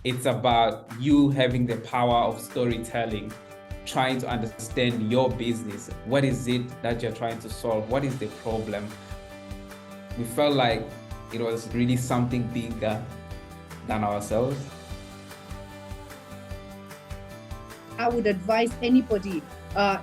It's about you having the power of storytelling, trying to understand your business. What is it that you're trying to solve? What is the problem? We felt like it was really something bigger than ourselves. I would advise anybody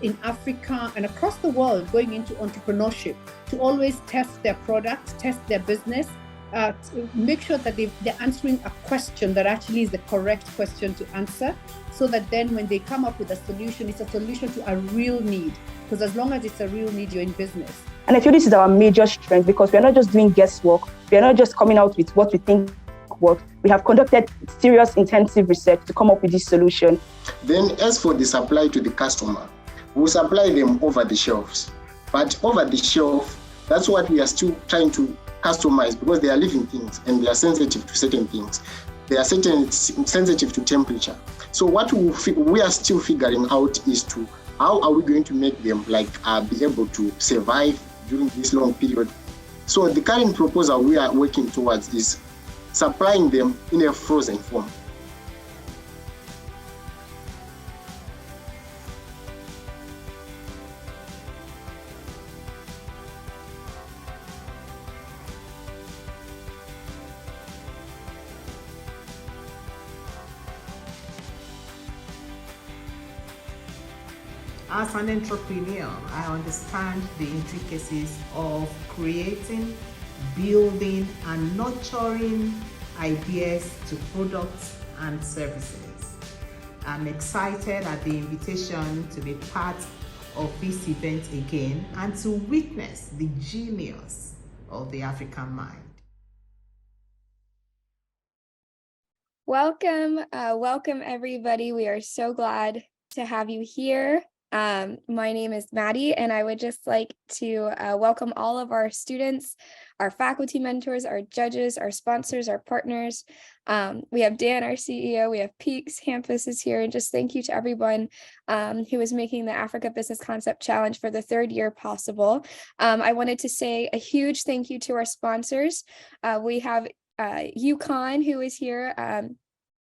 in Africa and across the world going into entrepreneurship to always test their product, test their business, to make sure that they're answering a question that actually is the correct question to answer, so that then when they come up with a solution, it's a solution to a real need. Because as long as it's a real need, you're in business. And I feel this is our major strength, because we're not just doing guesswork. We're not just coming out with what we think works. We have conducted serious, intensive research to come up with this solution. Then as for the supply to the customer, we supply them over the shelves. But over the shelf, that's what we are still trying to customize, because they are living things and they are sensitive to certain things. They are sensitive to temperature. So what we are still figuring out is how are we going to make them be able to survive during this long period. So the current proposal we are working towards is supplying them in a frozen form. As an entrepreneur, I understand the intricacies of creating, building, and nurturing ideas to products and services. I'm excited at the invitation to be part of this event again and to witness the genius of the African mind. Welcome, welcome everybody. We are so glad to have you here. My name is Maddie, and I would just like to welcome all of our students, our faculty mentors, our judges, our sponsors, our partners. We have Dan, our CEO, we have Peaks, Campus is here, and just thank you to everyone who is making the Africa Business Concept Challenge for the third year possible. I wanted to say a huge thank you to our sponsors. We have UConn, who is here.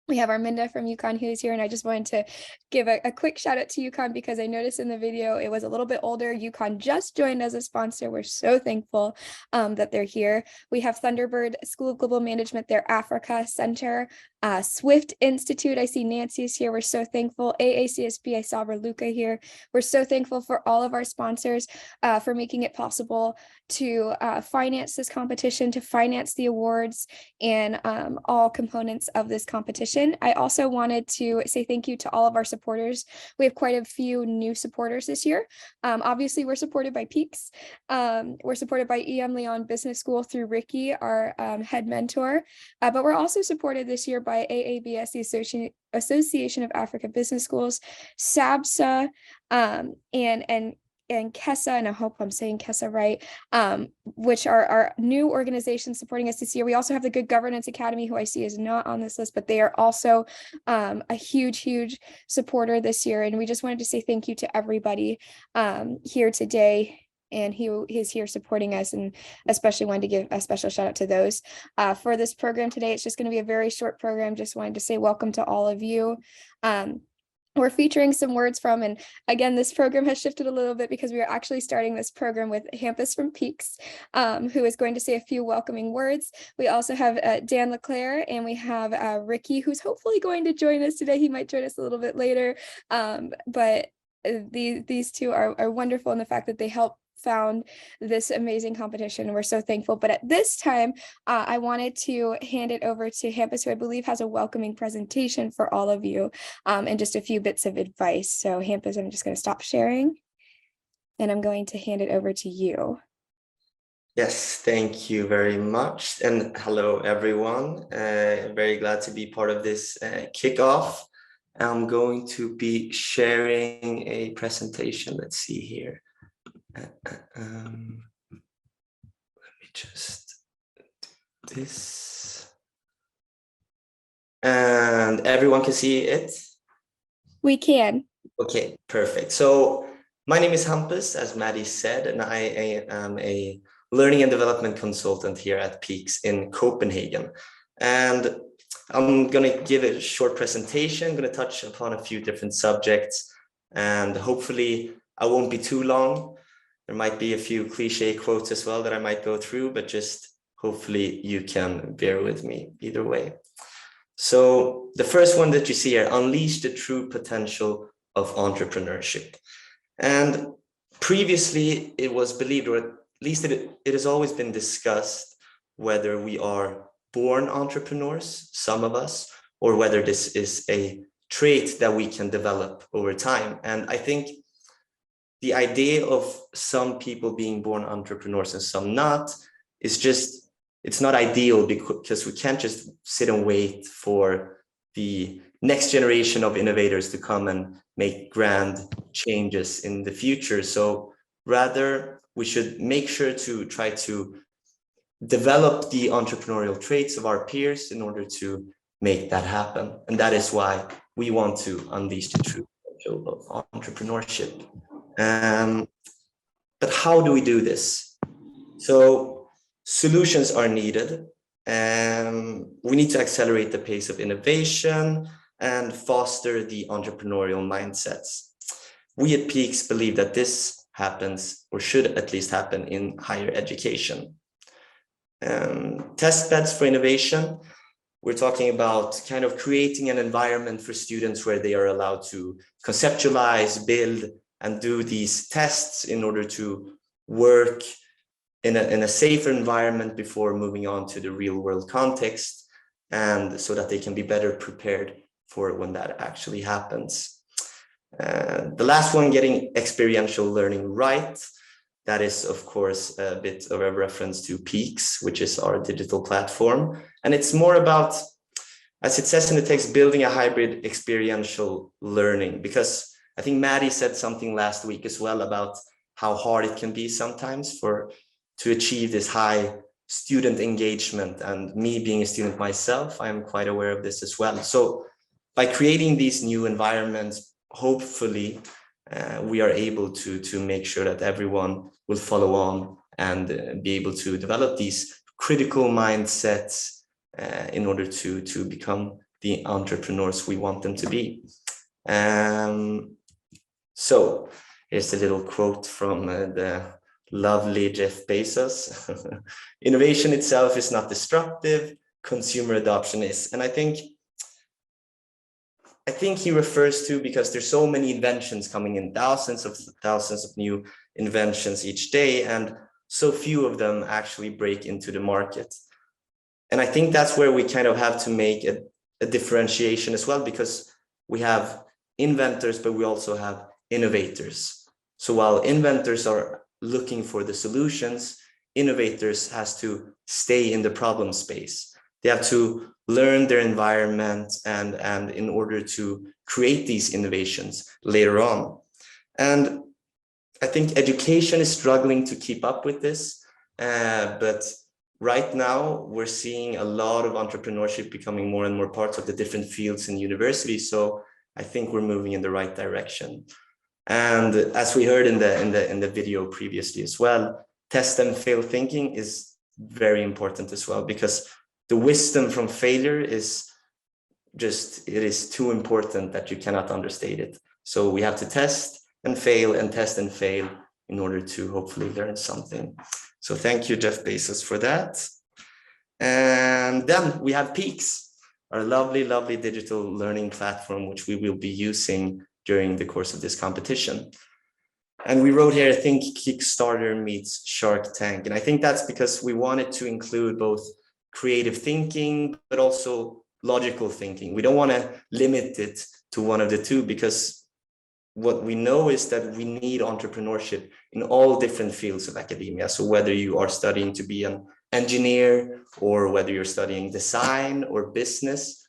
We have Arminda from UConn who is here, and I just wanted to give a quick shout out to UConn because I noticed in the video it was a little bit older. UConn just joined as a sponsor. We're so thankful that they're here. We have Thunderbird School of Global Management, their Africa Center, Swift Institute. I see Nancy's here. We're so thankful. AACSB, I saw Raluca here. We're so thankful for all of our sponsors for making it possible to finance this competition, to finance the awards and all components of this competition. I also wanted to say thank you to all of our supporters. We have quite a few new supporters this year. Obviously, we're supported by Peaks. We're supported by EM Leon Business School through Ricky, our head mentor. But we're also supported this year by AABCC, Association of Africa Business Schools, SABSA, and KESA, and I hope I'm saying KESA right, which are our new organizations supporting us this year. We also have the Good Governance Academy, who I see is not on this list, but they are also a huge supporter this year. And we just wanted to say thank you to everybody here today and who is here supporting us, and especially wanted to give a special shout out to those. For this program today, it's just going to be a very short program. Just wanted to say welcome to all of you. We're featuring some words from, and again, this program has shifted a little bit because we are actually starting this program with Campus from Peaks, who is going to say a few welcoming words. We also have Dan Leclerc, and we have Ricky, who's hopefully going to join us today. He might join us a little bit later, but these two are wonderful in the fact that they help found this amazing competition. We're so thankful. But at this time, I wanted to hand it over to Campus, who I believe has a welcoming presentation for all of you and just a few bits of advice. So Campus, I'm just going to stop sharing and I'm going to hand it over to you. Yes, thank you very much. And hello, everyone. Very glad to be part of this kickoff. I'm going to be sharing a presentation. Let's see here. Let me just do this. And everyone can see it? We can. Okay, perfect. So my name is Hampus, as Maddie said, and I am a learning and development consultant here at Peaks in Copenhagen. And I'm going to give a short presentation. I'm going to touch upon a few different subjects, and hopefully I won't be too long. There might be a few cliche quotes as well that I might go through, but just hopefully you can bear with me either way. So the first one that you see here, unleash the true potential of entrepreneurship. And previously it was believed, or at least it has always been discussed, whether we are born entrepreneurs, some of us, or whether this is a trait that we can develop over time. And I think the idea of some people being born entrepreneurs and some not is just, it's not ideal, because we can't just sit and wait for the next generation of innovators to come and make grand changes in the future. So rather, we should make sure to try to develop the entrepreneurial traits of our peers in order to make that happen. And that is why we want to unleash the true potential of entrepreneurship. But how do we do this? So solutions are needed. We need to accelerate the pace of innovation and foster the entrepreneurial mindsets. We at Peaks believe that this happens, or should at least happen, in higher education. Test beds for innovation. We're talking about kind of creating an environment for students where they are allowed to conceptualize, build, and do these tests in order to work in a safer environment before moving on to the real world context, and so that they can be better prepared for when that actually happens. The last one, getting experiential learning right. That is, of course, a bit of a reference to Peaks, which is our digital platform. And it's more about, as it says in the text, building a hybrid experiential learning, because I think Maddie said something last week as well about how hard it can be sometimes to achieve this high student engagement. And me being a student myself, I am quite aware of this as well. So by creating these new environments, hopefully we are able to make sure that everyone will follow on and be able to develop these critical mindsets in order to become the entrepreneurs we want them to be. So here's a little quote from the lovely Jeff Bezos. Innovation itself is not destructive, consumer adoption is. And I think he refers to, because there's so many inventions coming in, thousands of new inventions each day, and so few of them actually break into the market. And I think that's where we kind of have to make a differentiation as well, because we have inventors, but we also have innovators. So while inventors are looking for the solutions, innovators has to stay in the problem space. They have to learn their environment and in order to create these innovations later on. And I think education is struggling to keep up with this, but right now we're seeing a lot of entrepreneurship becoming more and more parts of the different fields in universities. So I think we're moving in the right direction. And as we heard in the video previously as well, test and fail thinking is very important as well, because the wisdom from failure is just, it is too important that you cannot understate it. So we have to test and fail and test and fail in order to hopefully learn something. So thank you, Jeff Bezos, for that. And then we have Peaks, our lovely, lovely digital learning platform, which we will be using during the course of this competition. And we wrote here, I think Kickstarter meets Shark Tank. And I think that's because we wanted to include both creative thinking, but also logical thinking. We don't want to limit it to one of the two, because what we know is that we need entrepreneurship in all different fields of academia. So whether you are studying to be an engineer, or whether you're studying design or business,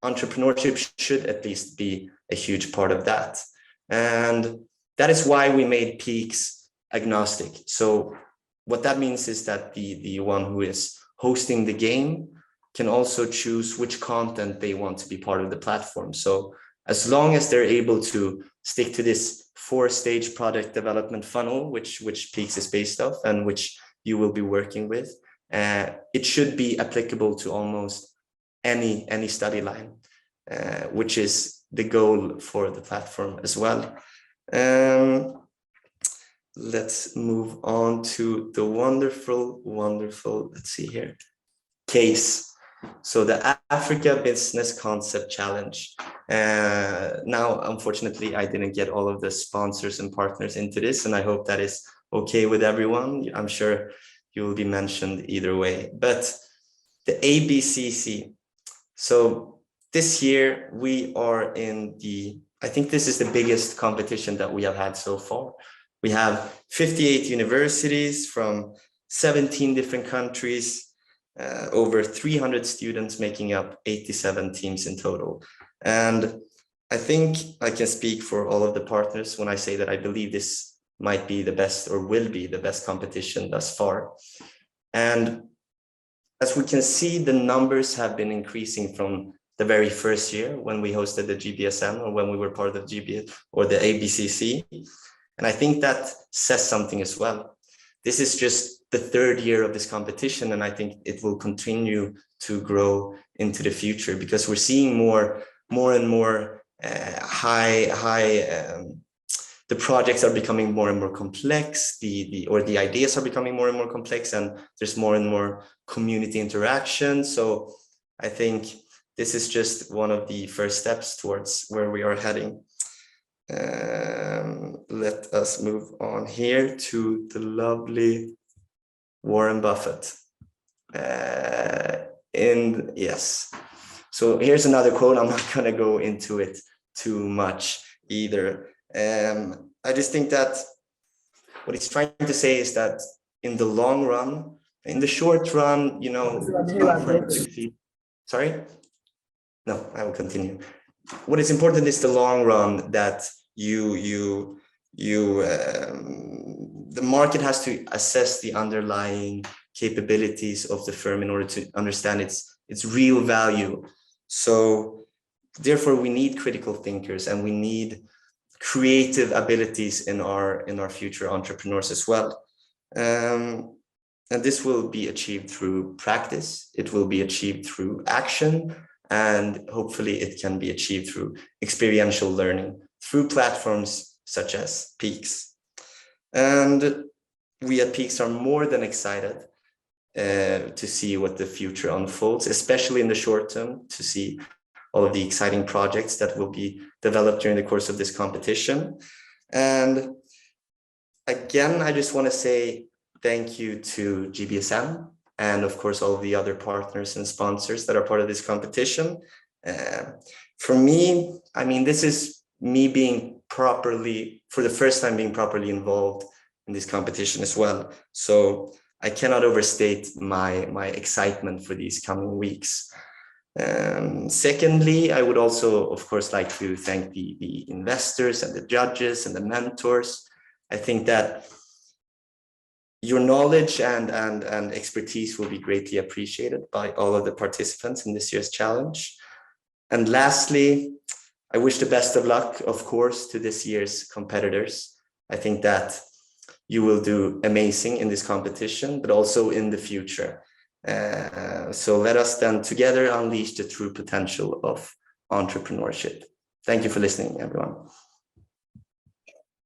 entrepreneurship should at least be a huge part of that. And that is why we made Peaks agnostic. So what that means is that the one who is hosting the game can also choose which content they want to be part of the platform. So as long as they're able to stick to this 4-stage product development funnel, which Peaks is based off and which you will be working with, it should be applicable to almost any study line, which is the goal for the platform as well. Let's move on to the wonderful, let's see here, case. So the Africa Business Concept Challenge. Now, unfortunately, I didn't get all of the sponsors and partners into this, and I hope that is okay with everyone. I'm sure you will be mentioned either way. But the ABCC. So this year we are in I think this is the biggest competition that we have had so far. We have 58 universities from 17 different countries, over 300 students making up 87 teams in total. And I think I can speak for all of the partners when I say that I believe this might be the best, or will be the best competition thus far. And as we can see, the numbers have been increasing from the very first year when we hosted the GBSM, or when we were part of GBS or the ABCC. And I think that says something as well. This is just the third year of this competition, and I think it will continue to grow into the future, because we're seeing more and more the projects are becoming more and more complex, the ideas are becoming more and more complex, and there's more and more community interaction. So I think this is just one of the first steps towards where we are heading. Let us move on here to the lovely Warren Buffett. Yes. So here's another quote. I'm not going to go into it too much either. I just think that what he's trying to say is that in the long run, in the short run, you know, sorry? No, I will continue. What is important is the long run, that the market has to assess the underlying capabilities of the firm in order to understand its real value. So therefore we need critical thinkers, and we need creative abilities in our future entrepreneurs as well. And this will be achieved through practice, it will be achieved through action, and hopefully it can be achieved through experiential learning through platforms such as Peaks. And we at Peaks are more than excited to see what the future unfolds, especially in the short term, to see all of the exciting projects that will be developed during the course of this competition. And again, I just want to say thank you to GBSM, and of course all of the other partners and sponsors that are part of this competition. For me, I mean, this is me being properly, for the first time, being properly involved in this competition as well. So I cannot overstate my excitement for these coming weeks. Secondly, I would also, of course, like to thank the investors and the judges and the mentors. I think that your knowledge and expertise will be greatly appreciated by all of the participants in this year's challenge. And lastly, I wish the best of luck, of course, to this year's competitors. I think that you will do amazing in this competition, but also in the future. So let us then together unleash the true potential of entrepreneurship. Thank you for listening, everyone.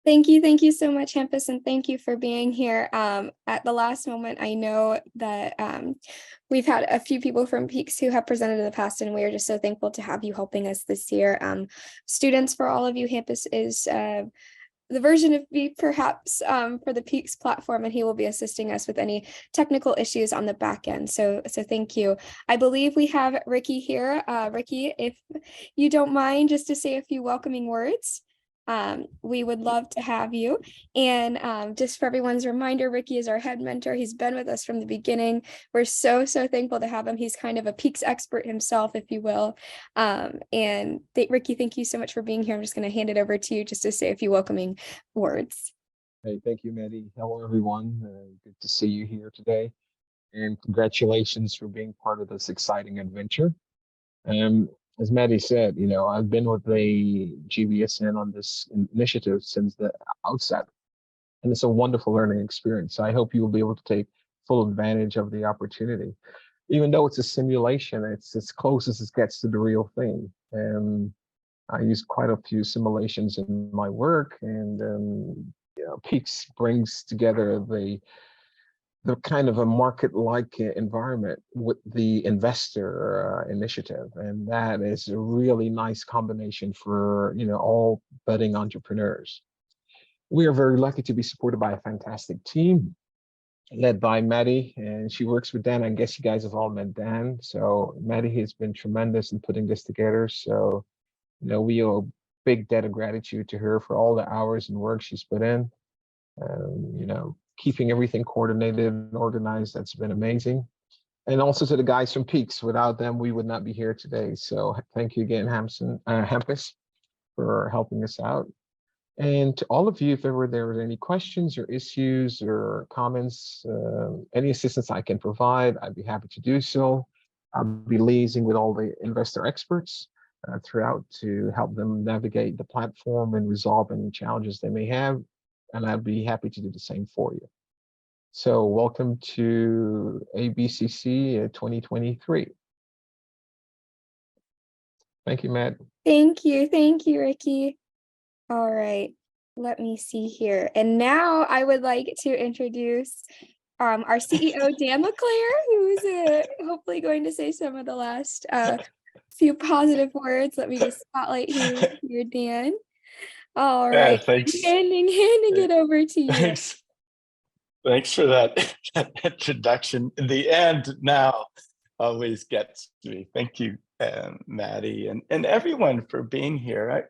Thank you so much, Hampus, and thank you for being here. At the last moment, I know that we've had a few people from Peaks who have presented in the past, and we are just so thankful to have you helping us this year. Students, for all of you, Hampus is the version of me, perhaps, for the Peaks platform, and he will be assisting us with any technical issues on the back end. So thank you. I believe we have Ricky here. Ricky, if you don't mind, just to say a few welcoming words. We would love to have you. And just for everyone's reminder, Ricky is our head mentor. He's been with us from the beginning. We're so thankful to have him. He's kind of a Peaks expert himself, if you will. Ricky, thank you so much for being here. I'm just going to hand it over to you just to say a few welcoming words. Hey, thank you, Maddie. Hello, everyone. Good to see you here today. And congratulations for being part of this exciting adventure. As Maddie said, you know, I've been with the GBSN on this initiative since the outset, and it's a wonderful learning experience. I hope you will be able to take full advantage of the opportunity. even though it's a simulation, it's as close as it gets to the real thing. And I use quite a few simulations in my work, and Peaks brings together the kind of a market-like environment with the investor initiative, and that is a really nice combination for all budding entrepreneurs. We are very lucky to be supported by a fantastic team led by Maddie, and she works with Dan. I guess you guys have all met Dan. So Maddie has been tremendous in putting this together. So we owe a big debt of gratitude to her for all the hours and work she's put in. Keeping everything coordinated and organized, that's been amazing. And also to the guys from Peaks. Without them, we would not be here today. So thank you again, Hampus, for helping us out. And to all of you, if ever there were any questions or issues or comments, any assistance I can provide, I'd be happy to do so. I'll be liaising with all the investor experts throughout to help them navigate the platform and resolve any challenges they may have. And I'd be happy to do the same for you. So welcome to ABCC 2023. Thank you, Matt. Thank you, Ricky. All right, let me see here. And now I would like to introduce our CEO, Dan LeClaire, who's hopefully going to say some of the last few positive words. Let me just spotlight here, Dan. All right, thanks. Handing it over to you. Thanks for that introduction. The end now always gets me. Thank you, Maddie, and everyone for being here.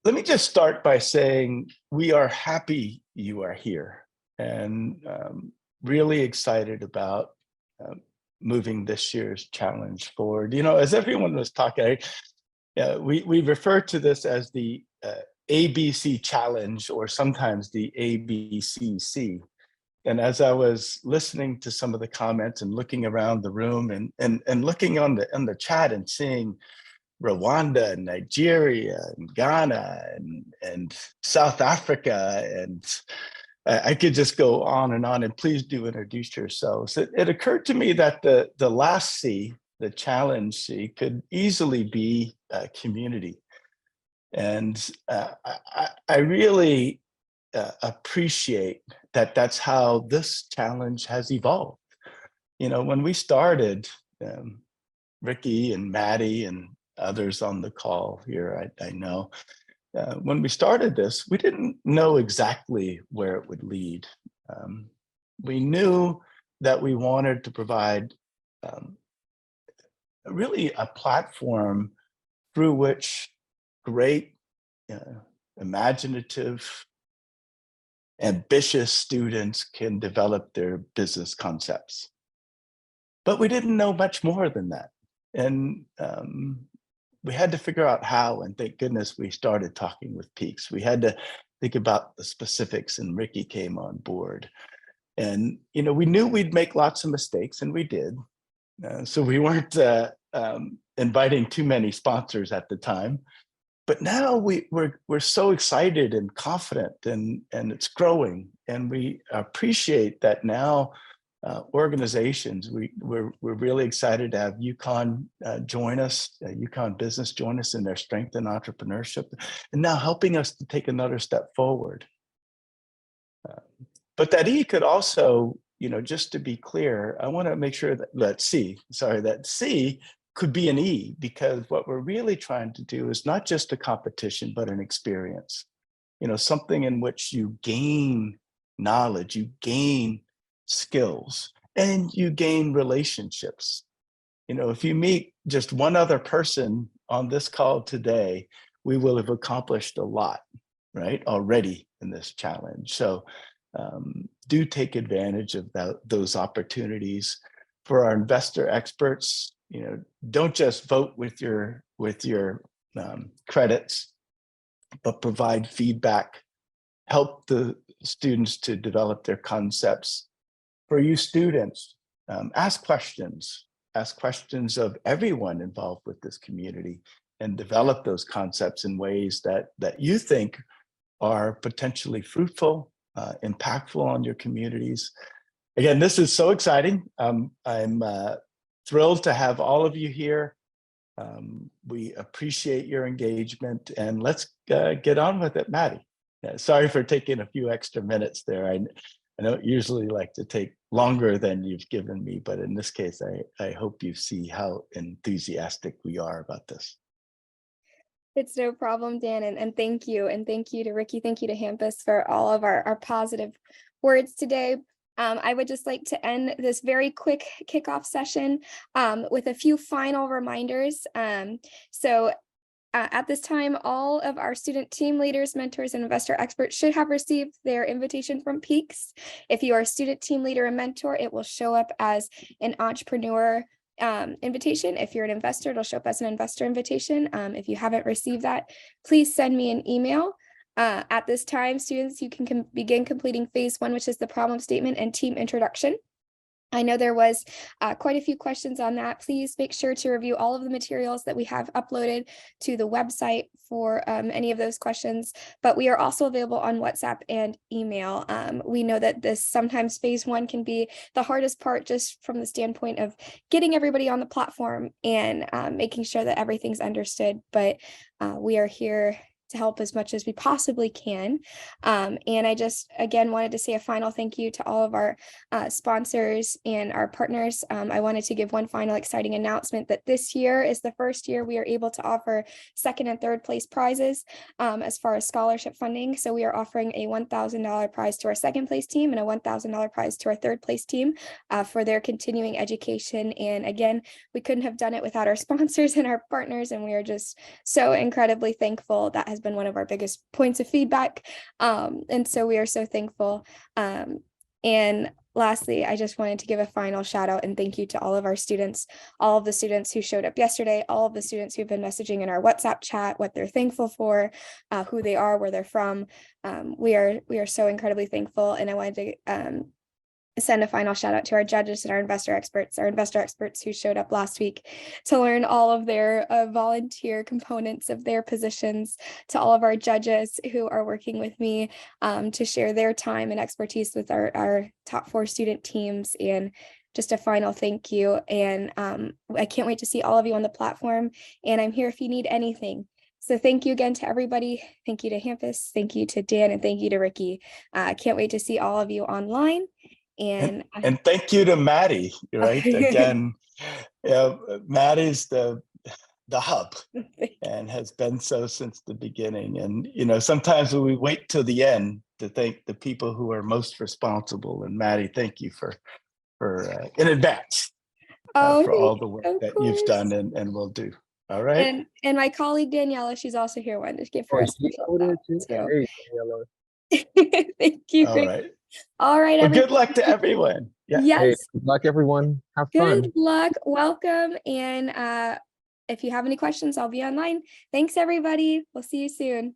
Let me just start by saying we are happy you are here, and really excited about moving this year's challenge forward. As everyone was talking, we refer to this as the ABC challenge, or sometimes the ABCC. And as I was listening to some of the comments and looking around the room and looking on the chat and seeing Rwanda and Nigeria and Ghana and South Africa, and I could just go on, and please do introduce yourselves. It occurred to me that the last C, the challenge C, could easily be community. And I really appreciate that that's how this challenge has evolved. When we started, Ricky and Maddie and others on the call here, I know, when we started this, we didn't know exactly where it would lead. We knew that we wanted to provide really a platform through which great, imaginative, ambitious students can develop their business concepts. But we didn't know much more than that. And we had to figure out how, and thank goodness we started talking with Peaks. We had to think about the specifics, and Ricky came on board. And, we knew we'd make lots of mistakes, and we did. So we weren't inviting too many sponsors at the time. But now we're so excited and confident, and it's growing, and we appreciate that now. Organizations, we're really excited to have UConn join us, UConn Business join us in their strength in entrepreneurship, and now helping us to take another step forward. But that E could also, just to be clear, I want to make sure that C could be an E, because what we're really trying to do is not just a competition, but an experience, something in which you gain knowledge, you gain skills, and you gain relationships. If you meet just one other person on this call today, we will have accomplished a lot, right, already in this challenge. So do take advantage of those opportunities. For our investor experts, don't just vote with your credits, but provide feedback, help the students to develop their concepts. For you students, ask questions of everyone involved with this community, and develop those concepts in ways that you think are potentially fruitful, impactful on your communities. again, this is so exciting. I'm thrilled to have all of you here. We appreciate your engagement, and let's get on with it. Maddie, sorry for taking a few extra minutes there. I don't usually like to take longer than you've given me, but in this case, I hope you see how enthusiastic we are about this. It's no problem, Dan, and thank you. And thank you to Ricky, thank you to Hampus for all of our positive words today. I would just like to end this very quick kickoff session with a few final reminders. At this time, all of our student team leaders, mentors, and investor experts should have received their invitation from Peaks. If you are a student team leader and mentor, it will show up as an entrepreneur invitation. If you're an investor, it'll show up as an investor invitation. If you haven't received that, please send me an email. At this time, students, you can begin completing phase 1, which is the problem statement and team introduction. I know there was quite a few questions on that. Please make sure to review all of the materials that we have uploaded to the website for any of those questions, but we are also available on WhatsApp and email. We know that this sometimes phase 1 can be the hardest part, just from the standpoint of getting everybody on the platform and making sure that everything's understood, but we are here to help as much as we possibly can. And I just, again, wanted to say a final thank you to all of our sponsors and our partners. I wanted to give one final exciting announcement that this year is the first year we are able to offer 2nd and 3rd place prizes as far as scholarship funding. So we are offering a $1,000 prize to our 2nd place team and a $1,000 prize to our 3rd place team for their continuing education. And again, we couldn't have done it without our sponsors and our partners, and we are just so incredibly thankful. That has been one of our biggest points of feedback. And so we are so thankful. And lastly, I just wanted to give a final shout out and thank you to all of our students, all of the students who showed up yesterday, all of the students who've been messaging in our WhatsApp chat, what they're thankful for, who they are, where they're from. We are so incredibly thankful. And I wanted to send a final shout out to our judges and our investor experts who showed up last week to learn all of their volunteer components of their positions, to all of our judges who are working with me to share their time and expertise with our top 4 student teams, and just a final thank you. And I can't wait to see all of you on the platform, and I'm here if you need anything. So thank you again to everybody. Thank you to Hampus, thank you to Dan, and thank you to Ricky. Can't wait to see all of you online. And thank you to Maddie, right? Again, Maddie's the hub and has been so since the beginning. And, sometimes when we wait till the end to thank the people who are most responsible. And Maddie, thank you for in advance for all the work that you've done and will do. All right. And my colleague Daniela, she's also here. Wanted to give her a special shout out too. Hey, Thank you. All right. All right. Well, good luck to everyone. Yeah. Yes. Hey, good luck, everyone. Have fun. Good luck. Welcome. And if you have any questions, I'll be online. Thanks, everybody. We'll see you soon.